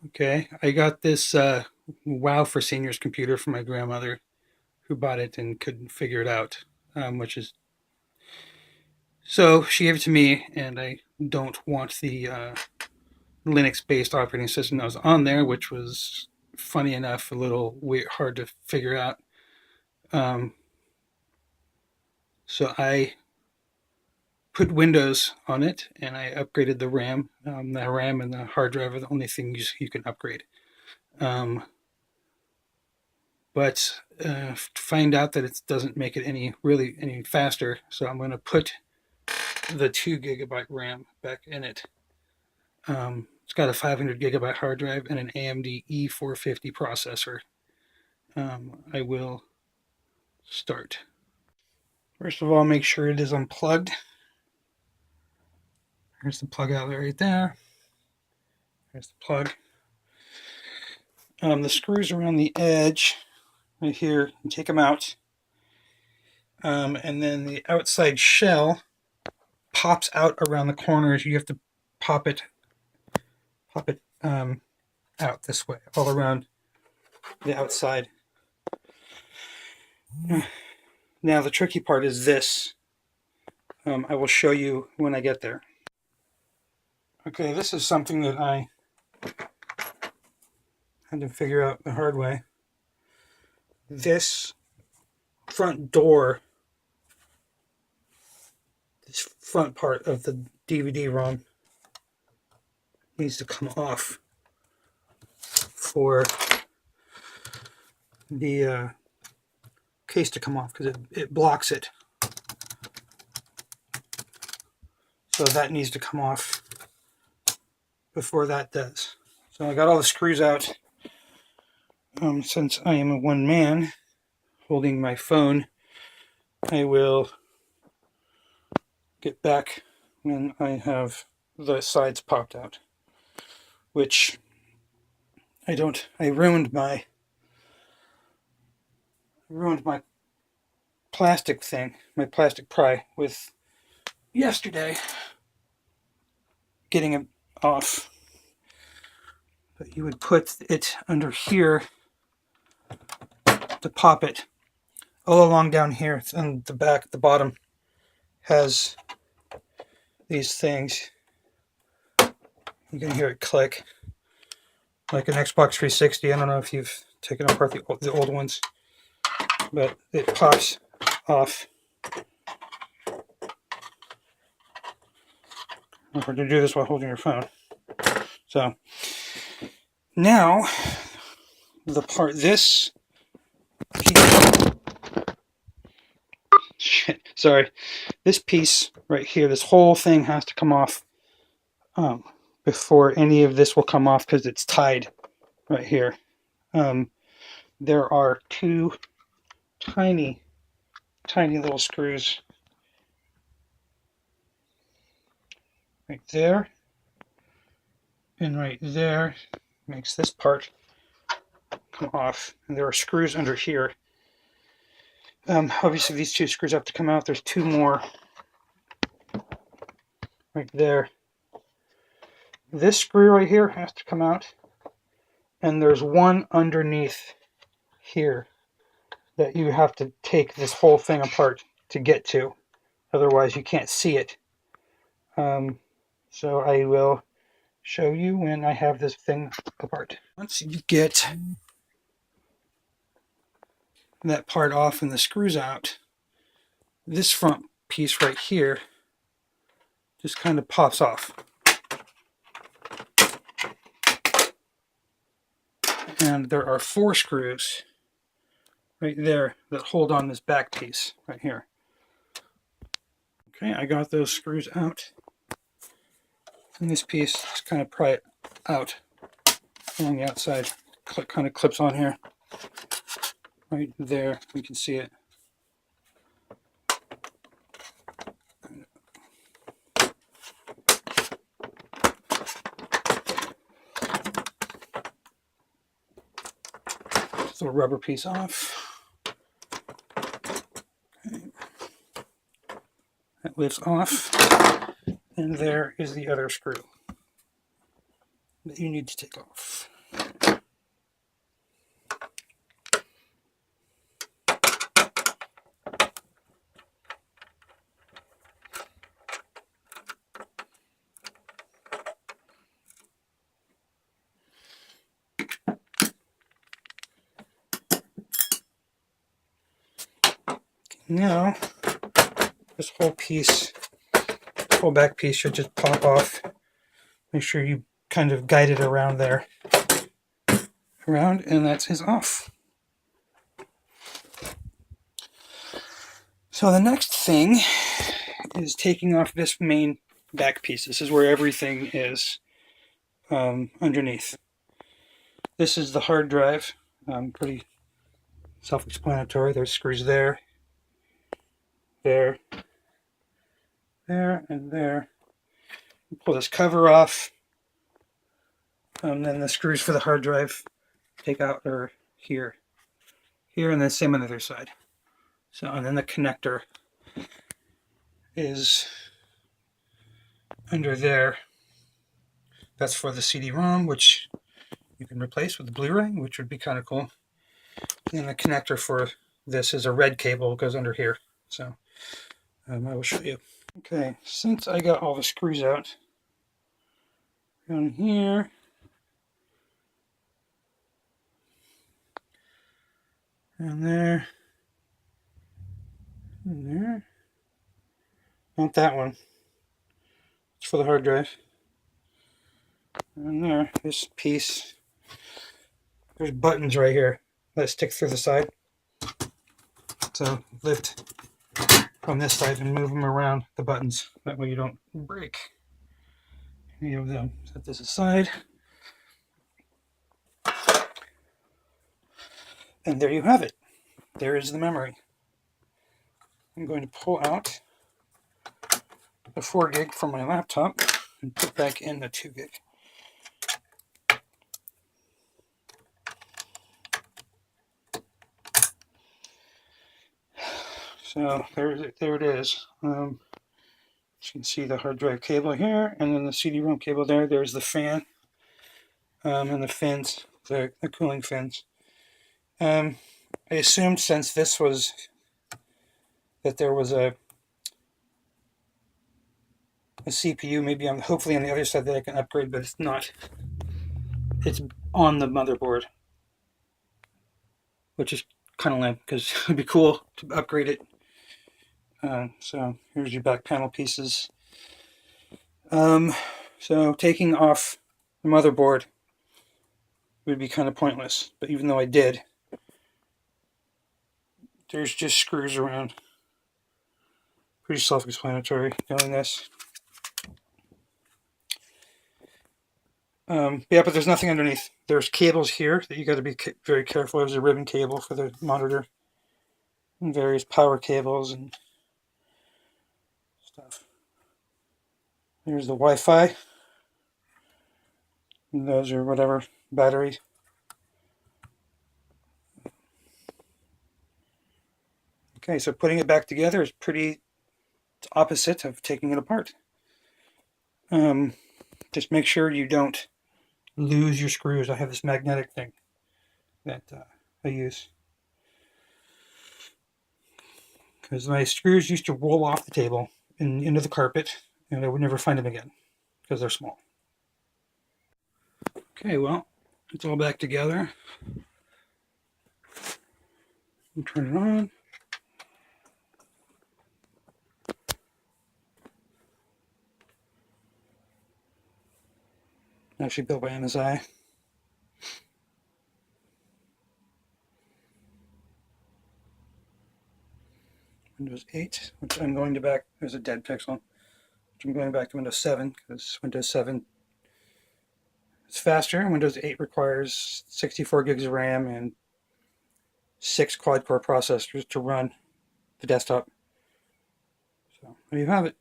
Okay, I got this WoW for Seniors computer from my grandmother, who bought it and couldn't figure it out, which is so she gave it to me, and I don't want the Linux-based operating system that was on there, which was funny enough a little weird, hard to figure out. Um, so I put Windows on it, and I upgraded the RAM. The RAM and the hard drive are the only things you can upgrade. Um, but to find out that it doesn't make it any faster, so I'm going to put the 2 GB RAM back in it. It's got a 500 GB hard drive and an AMD E450 processor. I will start. First of all, make sure it is unplugged. There's the plug outlet right there. There's the plug. The screws around the edge right here, you take them out. And then the outside shell pops out around the corners. You have to pop it out this way, all around the outside. Now the tricky part is this. I will show you when I get there. Okay, this is something that I had to figure out the hard way. This front door, this front part of the DVD-ROM needs to come off for the case to come off, because it blocks it. So that needs to come off before that does. So I got all the screws out. Since I am a one man holding my phone, I will get back when I have the sides popped out. Which I ruined my plastic thing, my plastic pry with yesterday getting it off. But you would put it under here to pop it. All along down here, on the back, the bottom has these things. You can hear it click like an Xbox 360. I don't know if you've taken apart the old ones, but it pops off. It's hard to do this while holding your phone. So now the part this sorry, this piece right here, this whole thing has to come off before any of this will come off, because it's tied right here. There are two tiny little screws right there and right there. Makes this part come off, and there are screws under here. Obviously these two screws have to come out. There's two more right there. This screw right here has to come out, and there's one underneath here that you have to take this whole thing apart to get to. Otherwise you can't see it. So I will show you when I have this thing apart. Once you get that part off and the screws out, this front piece right here just kind of pops off. And there are 4 screws right there that hold on this back piece right here. Okay, I got those screws out. And this piece, just kind of pry it out along the outside. Kind of clips on here. Right there, you can see it. This little rubber piece off. Okay. That lifts off. And there is the other screw that you need to take off. Now, this whole piece, whole back piece should just pop off. Make sure you kind of guide it around there. Around, and that is off. So the next thing is taking off this main back piece. This is where everything is underneath. This is the hard drive. Pretty self-explanatory. There's screws there, there, there, and there. Pull this cover off. Then the screws for the hard drive take out are here, and then same on the other side. So, and then the connector is under there. That's for the CD-ROM, which you can replace with the Blu-ray, which would be kind of cool. And the connector for this is a red cable, it goes under here. So I will show you. Okay, since I got all the screws out, down here, and there, and there. Not that one. It's for the hard drive. And there, this piece. There's buttons right here that stick through the side. So lift from this side and move them around the buttons. That way you don't break. Here we go. Set this aside. And there you have it. There is the memory. I'm going to pull out the 4 gig from my laptop and put back in the 2 gig. So there it is. You can see the hard drive cable here, and then the CD-ROM cable there. There's the fan and the fins, the cooling fins. I assumed since this was that there was a CPU maybe hopefully on the other side that I can upgrade, but it's not. It's on the motherboard, which is kind of lame because it'd be cool to upgrade it. So here's your back panel pieces. So taking off the motherboard would be kind of pointless, but even though I did, there's just screws around. Pretty self-explanatory doing this. Yeah, but there's nothing underneath. There's cables here that you got to be very careful. There's a ribbon cable for the monitor, and various power cables and stuff. There's the Wi-Fi. And those are whatever batteries. Okay, so putting it back together is pretty opposite of taking it apart. Just make sure you don't lose your screws. I have this magnetic thing that I use because my screws used to roll off the table and into the carpet, and I would never find them again because they're small. Okay, well, it's all back together. I'll turn it on. Actually built by MSI. Windows 8, which I'm going to back, there's a dead pixel, which I'm going back to Windows 7, because Windows 7 is faster. Windows 8 requires 64 gigs of RAM and 6 quad-core processors to run the desktop. So there you have it.